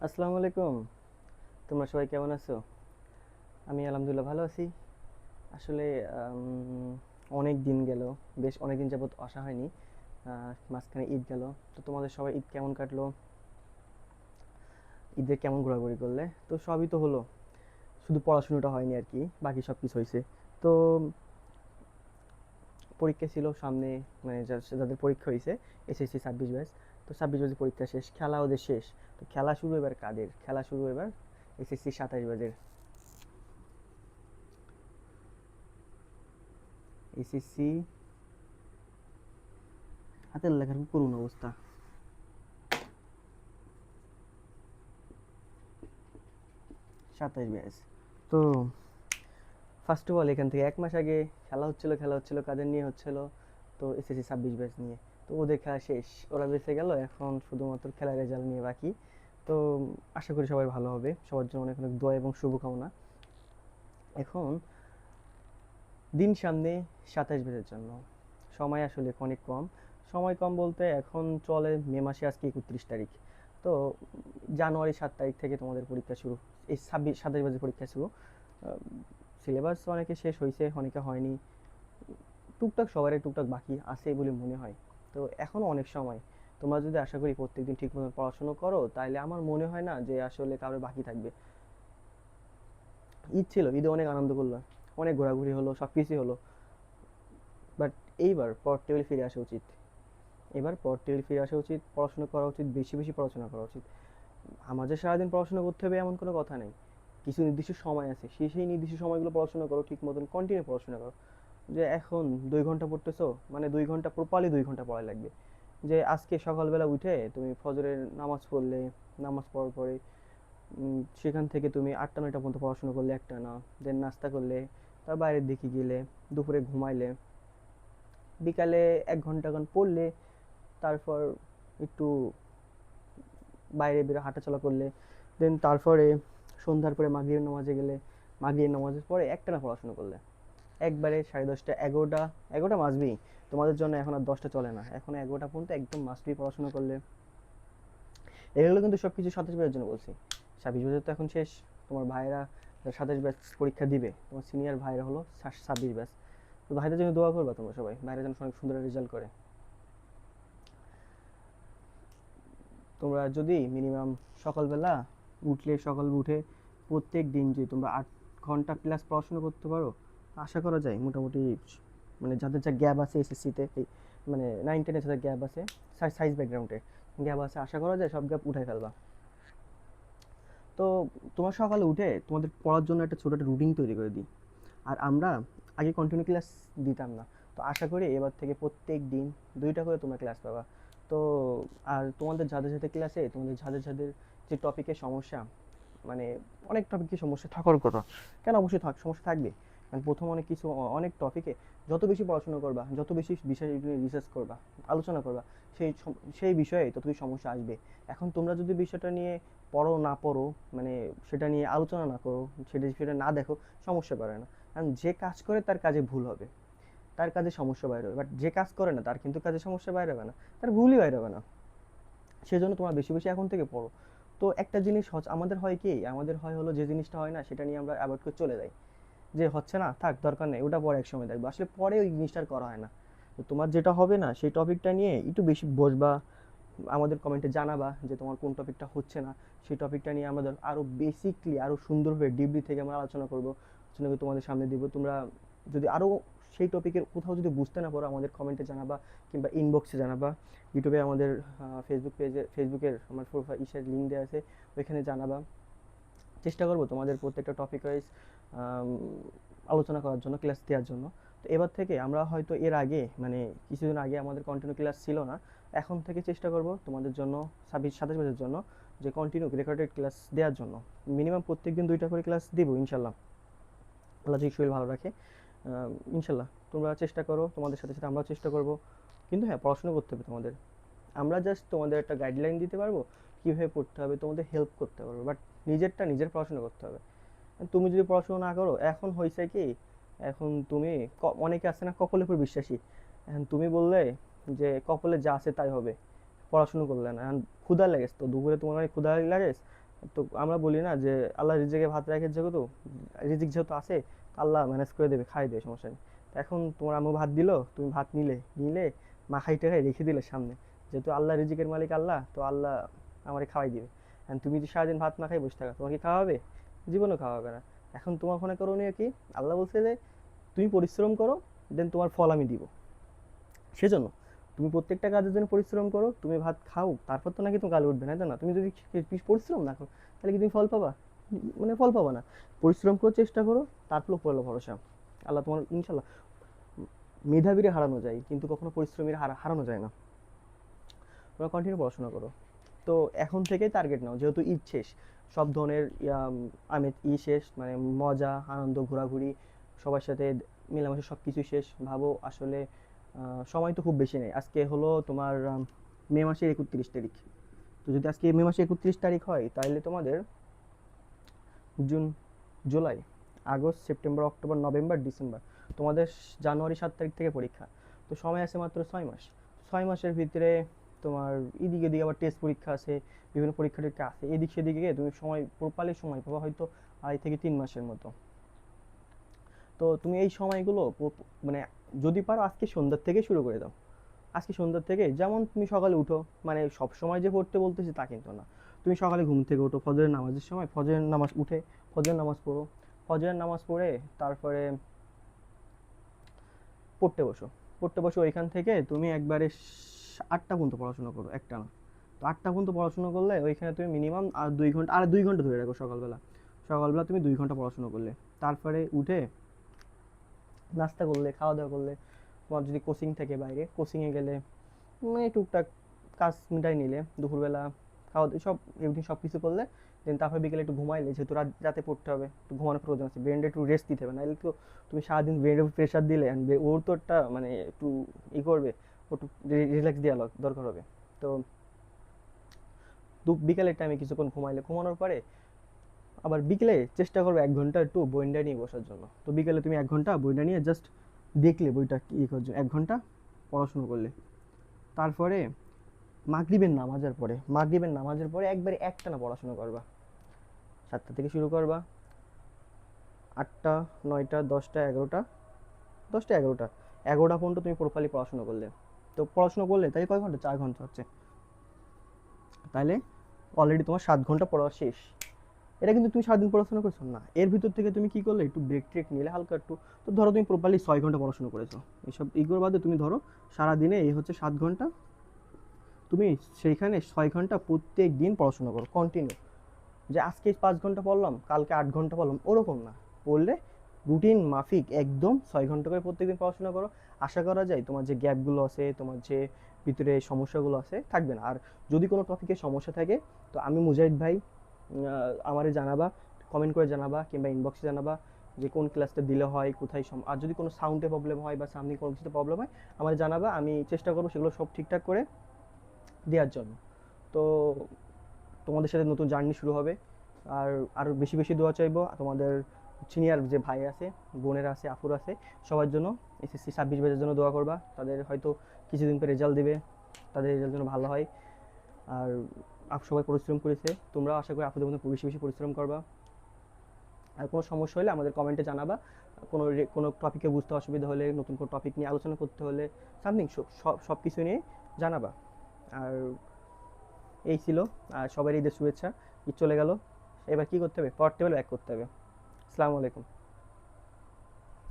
আসসালামু আলাইকুম। তোমরা সবাই কেমন আছো? আমি আলহামদুলিল্লাহ ভালো আছি। আসলে অনেক দিন গেল, বেশ অনেক দিন যাবত আসা হয়নি। মাঝখানে ঈদ গেল। তো তোমাদের সবাই ঈদ কেমন কাটলো? ঈদে কেমন ঘোরাঘুরি করলে? তো সবই তো হলো, শুধু পড়াশোনাটা হয়নি আর কি, বাকি সব কিছু হয়েছে। তো পরীক্ষা ছিল সামনে, মানে যাদের পরীক্ষা হয়েছে, এসএসসি 26 ব্যাচ। তো 26 ব্যাচের পরীক্ষা শেষ, খেলা ওদের শেষ। তো খেলা শুরু এবার কাদের? খেলা শুরু এবার এসএসসি 27 ব্যাচের। এসএসসি হাতের লেখার খুব করুণ অবস্থা। 27 ব্যাচ। তো ফার্স্ট অফ অল এখান থেকে 1 মাস আগে খেলা হচ্ছিল কাদের নিয়ে হচ্ছিল? তো এসএসসি 26 ব্যাচ নিয়ে। তো ওদের খেলা শেষ, ওরা বেঁচে গেল, এখন শুধুমাত্র খেলার রেজাল্ট নিয়ে বাকি। তো আশা করি সবাই ভালো হবে, সবার জন্য অনেক অনেক দোয়া এবং শুভকামনা। এখন দিন সামনে 27 ব্যাচের জন্য, সময় আসলে অনেক কম। সময় কম বলতে এখন চলে মে মাসে, আজকে 31 তারিখ। তো জানুয়ারি 7 তারিখ থেকে তোমাদের পরীক্ষা শুরু, এই 27 ব্যাচের পরীক্ষা শুরু। সিলেবাস অনেকে শেষ হয়েছে, অনেকে হয়নি। টুকটাক সবারই টুকটাক বাকি আছে বলে মনে হয়। তো এখনও অনেক সময়। তোমরা যদি আশা করি প্রত্যেকদিন ঠিক মতো পড়াশোনা করো, তাহলে আমার মনে হয় না যে আসলে কারো বাকি থাকবে। ঈদ ছিল, ঈদে অনেক আনন্দ করলাম, অনেক ঘোরাঘুরি হলো, সব কিছুই হলো। বাট এইবার পর টেবিল ফিরে আসা উচিত। এবার পর টেবিল ফিরে আসা উচিত, পড়াশোনা করা উচিত, বেশি বেশি পড়াশোনা করা উচিত। আমাদের সারাদিন পড়াশোনা করতে হবে এমন কোনো কথা নেই। কিছু নির্দিষ্ট সময় আছে, সেই নির্দিষ্ট সময়গুলো পড়াশোনা করো, ঠিক মতন কন্টিনিউ পড়াশোনা করো। যে এখন 2 ঘন্টা পড়তেছো, মানে 2 ঘন্টা প্রপারলি 2 ঘন্টা পড়া লাগবে। যে আজকে সকালবেলা উঠে তুমি ফজরের নামাজ পড়লে, নামাজ পড়ার পরে সেখান থেকে তুমি 8টা 9টা পর্যন্ত পড়াশোনা করলে একটা না, দেন নাস্তা করলে, তার বাইরের দিকে গেলে, দুপুরে ঘুমাইলে, বিকালে 1 ঘন্টা পড়লে, তারপর একটু বাইরে বেরো হাঁটাচলা করলে, দেন তারপরে সন্ধ্যার পরে মাগরিবের নামাজে গেলে, মাগরিবের নামাজের পরে একটানা পড়াশোনা করলে, একবারে 10:30 11টা, 11টা মাসবি। তোমাদের জন্য এখন আর 10টা চলে না, এখন 11টা পর্যন্ত একদম মাসবি পড়াশোনা করলে। এগুলো কিন্তু সব কিছু 27 ব্যাচের জন্য বলছি। 26 ব্যাচের তো এখন শেষ। তোমার ভাইরা 27 ব্যাচ পরীক্ষা দিবে, তোমার সিনিয়র ভাইরা হলো 26 ব্যাচ। তো ভাইদের জন্য দোয়া করবা তোমরা সবাই, ভাইরা যেন অনেক সুন্দর রেজাল্ট করে। তোমরা যদি মিনিমাম সকালবেলা সকাল উঠে প্রত্যেক দিন যদি তোমরা 8 ঘন্টা প্লাস পড়াশোনা করতে পারো, আশা করা যায় মোটামুটি, মানে যাদের যা গ্যাপ আছে এসএসসিতে, মানে 9 10-এ যাদের গ্যাপ আছে, সাইজ ব্যাকগ্রাউন্ডে গ্যাপ আছে, আশা করা যায় সব গ্যাপ উঠাই ফেলবা। তো তোমার সকালে উঠে তোমাদের পড়ার জন্য একটা ছোটো একটা রুটিন তৈরি করে দিই। আর আমরা আগে কন্টিনিউ ক্লাস দিতাম না। তো আশা করি এবার থেকে প্রত্যেক দিন 2টা করে তোমরা ক্লাস পাবা। তো আর তোমাদের যাদের সাথে ক্লাসে, তোমাদের যাদের যাদের যে টপিকের সমস্যা, মানে অনেক টপিকের সমস্যা থাকার কথা, কেন অবশ্যই সমস্যা থাকবে। কারণ প্রথম অনেক কিছু, অনেক টপিকে যত বেশি পড়াশোনা করবা, যত বেশি বিষয় নিয়ে রিসার্চ করবা, আলোচনা করবা, সেই বিষয়ে ততই সমস্যা আসবে। এখন তোমরা যদি বিষয়টা নিয়ে পড়ো না পড়ো, মানে সেটা নিয়ে আলোচনা না করো, সেটা না দেখো, সমস্যা করে না। কারণ যে কাজ করে তার কাজে ভুল হবে, তার কাজে সমস্যা বাইরে হবে। বাট যে কাজ করে না তার কিন্তু কাজে সমস্যা বাইরে হবে না, তার ভুলই বাইরে হবে না। সেজন্য তোমরা বেশি বেশি এখন থেকে পড়ো। তো একটা জিনিস আমাদের হয় কি, আমাদের হয় হলো যে জিনিসটা হয় না সেটা নিয়ে আমরা অ্যাভয়েড করে চলে যাই। যে হচ্ছে না, থাক দরকার নেই, ওটা পরে এক সময় দেখবো, আসলে পরে ওই জিনিসটা আর করা হয় না। তো তোমার যেটা হবে না সেই টপিকটা নিয়ে একটু বেশি বসবা, আমাদের কমেন্টে জানাবা যে তোমার কোন টপিকটা হচ্ছে না। সেই টপিকটা নিয়ে আমাদের আরও বেসিকলি, আরও সুন্দরভাবে ডিপলি থেকে আমরা আলোচনা করবো, আলোচনা করে তোমাদের সামনে দিব। তোমরা যদি আরও সেই টপিকের কোথাও যদি বুঝতে না পারো, আমাদের কমেন্টে জানাবা, কিংবা ইনবক্সে জানাবা। ইউটিউবে আমাদের ফেসবুকের আমার প্রোফাইল ইসের লিঙ্ক দেওয়া আছে, ওইখানে জানাবা। চেষ্টা করবো তোমাদের প্রত্যেকটা টপিক ওয়াইজ আলোচনা করার জন্য, ক্লাস দেওয়ার জন্য। তো এবার থেকে আমরা হয়তো এর আগে, মানে কিছুদিন আগে আমাদের কন্টিনিউ ক্লাস ছিল না, এখন থেকে চেষ্টা করব তোমাদের জন্য 27 বছরের জন্য যে কন্টিনিউ রেকর্ডেড ক্লাস দেওয়ার জন্য। মিনিমাম প্রত্যেক দিন 2টা করে ক্লাস দিব ইনশাল্লাহ, আল্লাহ যদি শরীর ভালো রাখে। ইনশাল্লাহ তোমরা চেষ্টা করো, তোমাদের সাথে সাথে আমরাও চেষ্টা করব। কিন্তু হ্যাঁ, পড়াশোনা করতে হবে তোমাদের। আমরা জাস্ট তোমাদের একটা গাইডলাইন দিতে পারবো, কীভাবে পড়তে হবে, তোমাদের হেল্প করতে পারবো, বাট নিজের পড়াশোনা করতে হবে। তুমি যদি পড়াশোনা না করো, এখন হয়েছে কি, এখন তুমি অনেকে আছে না কপালের উপর বিশ্বাসী। এখন তুমি বললে যে কপালে যা আছে তাই হবে, পড়াশোনা করলে না। এখন ক্ষুধা লেগেছে, তো দুপুরে তোমার অনেক ক্ষুধা লাগে, তো আমরা বলি না যে আল্লাহ রিজিকে ভাত রাখে, যেহেতু রিজিক যেহেতু আছে, আল্লাহ ম্যানেজ করে দেবে, খাই দেবে, সমস্যা নেই। তো এখন তোমার আম্মু ভাত দিল, তুমি ভাত নিলে, নিলে মাখাই টাখাই রেখে দিলে সামনে, যেহেতু আল্লাহ রিজিকের মালিক আল্লাহ, তো আল্লাহ আমারে খাওয়াই দিবে। এখন তুমি যদি সারাদিন ভাত না খাই বসে থাকা, তোমাকে খাওয়াবে? জীবনও খাওয়াবে না। এখন তোমার ওখানে করণীয় কি? আল্লাহ বলছে যে তুমি পরিশ্রম করো, দেন তোমার ফল আমি দিব। সেজন্য তুমি প্রত্যেকটা কাজের জন্য পরিশ্রম করো, তুমি ভাত খাও, তারপর তো নাকি তুমি গালে উঠবে না, তাই না? তুমি যদি পরিশ্রম না করো, তাহলে কি তুমি ফল পাবা? মানে ফল পাবা না। পরিশ্রম করার চেষ্টা করো, তারপর উপরওয়ালা ভরসা। আল্লাহ তোমার ইনশাল্লাহ, মেধাবীরে হারানো যায় কিন্তু কখনো পরিশ্রমীর হারানো যায় না। তোমরা কন্টিনিউ পড়াশোনা করো। তো এখন থেকেই টার্গেট নাও, যেহেতু ঈদ শেষ, সব ধরনের আমেজ শেষ, মানে মজা আনন্দ ঘোরাঘুরি, সবার সাথে মেলামেশা সব কিছুই শেষ। ভাবো আসলে সময় তো খুব বেশি নেই। আজকে হলো তোমার মে মাসের 31 তারিখ। তো যদি আজকে মে মাসে 31 তারিখ হয়, তাহলে তোমাদের June, July, August, September, October, November, December, তোমাদের জানুয়ারি 7 তারিখ থেকে পরীক্ষা। তো সময় আছে মাত্র 6 মাস। 6 মাসের ভিতরে তোমার এদিকে এদিকে আবার টেস্ট পরীক্ষা আছে, বিভিন্ন পরীক্ষা টরীক্ষা আছে, এদিক সেদিকে গিয়ে তুমি সময় প্রপারলি সময় পাবা হয়তো 2.5 থেকে 3 মাসের মতো। তো তুমি এই সময়গুলো মানে যদি পারো আজকে সন্ধ্যার থেকে শুরু করে দাও। আজকে সন্ধ্যার থেকে, যেমন তুমি সকালে উঠো, মানে সব সময় যে পড়তে বলতেছি তা কিন্তু না। তুমি সকালে ঘুম থেকে উঠো, ফজরের নামাজের সময় ফজরের নামাজ উঠে ফজরের নামাজ পড়ো। ফজরের নামাজ পড়ে তারপরে পড়তে বসো। পড়তে বসো, ওইখান থেকে তুমি একবারে 8টা পর্যন্ত পড়াশোনা করো, একটা না। তো 8টা পর্যন্ত পড়াশোনা করলে ওইখানে তুমি মিনিমাম আর 2 ঘন্টা ধরে রাখো। সকালবেলা, সকালবেলা তুমি 2 ঘন্টা পড়াশোনা করলে, তারপরে উঠে নাস্তা করলে, খাওয়া দাওয়া করলে, তোমার যদি কোচিং থাকে বাইরে, কোচিংয়ে গেলে মানে টুকটাক কাজ মিটাই নিলে, দুপুরবেলা খাওয়া সব এভরিথিং সব কিছু করলে, দেন তারপরে বিকেলে একটু ঘুমাইলে, যেহেতু রাতে পড়তে হবে, একটু ঘুমানোর প্রয়োজন আছে, ব্রেনটা একটু রেস্ট দিতে হবে, নাহলে তো তুমি সারাদিন ব্রেনের উপর প্রেশার দিলে ওর তো একটা মানে একটু করবে, ও একটু রিল্যাক্স দেওয়া দরকার হবে। তো বিকেলের টাইমে কিছুক্ষণ ঘুমাইলে, ঘুমানোর পরে আবার বিকেলে চেষ্টা করবে 1 ঘন্টা একটু বইটা নিয়ে বসার জন্য। তো বিকেলে তুমি 1 ঘন্টা বইটা নিয়ে জাস্ট দেখলে, বইটা কি করার জন্য 1 ঘন্টা পড়াশুনো করলে। তারপরে মাগরিবের নামাজের পরে একবারে একটানা পড়াশোনা করবা। 7টা থেকে শুরু করবা, 8টা, 9টা, 10টা, 11টা, 10টা, 11টা, 11টা পর্যন্ত তুমি প্রপারলি পড়াশোনা করলে। তো পড়াশোনা করলে তাই কয় ঘন্টা? 4 ঘন্টা হচ্ছে। তাহলে অলরেডি তোমার 7 ঘন্টা পড়া শেষ। এটা কিন্তু তুমি সারাদিন পড়াশোনা করছো না, এর ভিতর থেকে তুমি কি করলে, একটু ব্রেক ট্রেক নিলে হালকা একটু। তো ধরো তুমি প্রপারলি 6 ঘন্টা পড়াশোনা করেছো, এইসব ইগোর বাদে তুমি ধরো সারাদিনে এই হচ্ছে 7 ঘন্টা, তুমি সেইখানে 6 ঘন্টা প্রত্যেক দিন পড়াশোনা করো কন্টিনিউ। যে আজকে 5 ঘন্টা পড়লাম, কালকে 8 ঘন্টা পড়লাম, ওরকম না। পড়লে রুটিন মাফিক একদম 6 ঘন্টা করে প্রত্যেকদিন পড়াশোনা করো। আশা করা যায় তোমার যে গ্যাপগুলো আছে, তোমার যে ভিতরে সমস্যাগুলো আছে, থাকবে না। আর যদি কোনো টপিকে সমস্যা থাকে, তো আমি মুজাহিদ ভাই, আমারে জানাবা, কমেন্ট করে জানাবা, কিংবা ইনবক্সে জানাবা যে কোন ক্লাসটা দিলে হয়, কোথায় আর যদি কোনো সাউন্ডে প্রবলেম হয় বা সামনে কোনো কিছুতে প্রবলেম হয়, আমার জানাবা, আমি চেষ্টা করবো সেগুলো সব ঠিকঠাক করে দেওয়ার জন্য। তো তোমাদের সাথে নতুন জার্নি শুরু হবে। আর আরও বেশি বেশি দোয়া চাইবো তোমাদের সিনিয়র যে ভাই আছে, বোনেরা আছে, আপুর আছে, সবার জন্য। এসএসসি 26 ব্যাচের জন্য দোয়া করবা, তাদের হয়তো কিছুদিন পরে রেজাল্ট দিবে, তাদের রেজাল্ট যেন ভালো হয়। আর সবাই পরিশ্রম করেছে, তোমরা আশা করি আপুদের মধ্যে বেশি বেশি পরিশ্রম করবা। আর কোনো সমস্যা হলে আমাদের কমেন্টে জানাবা। কোনো টপিকে বুঝতে অসুবিধা হলে, নতুন কোনো টপিক নিয়ে আলোচনা করতে হলে, সামথিং সব কিছু নিয়ে জানাবা। আর এই ছিল। আর সবারই ঈদের শুভেচ্ছা। ঈদ চলে গেল, এবার কি করতে হবে? পাওয়ার টেবিল ব্যাক করতে হবে। আসসালামু আলাইকুম।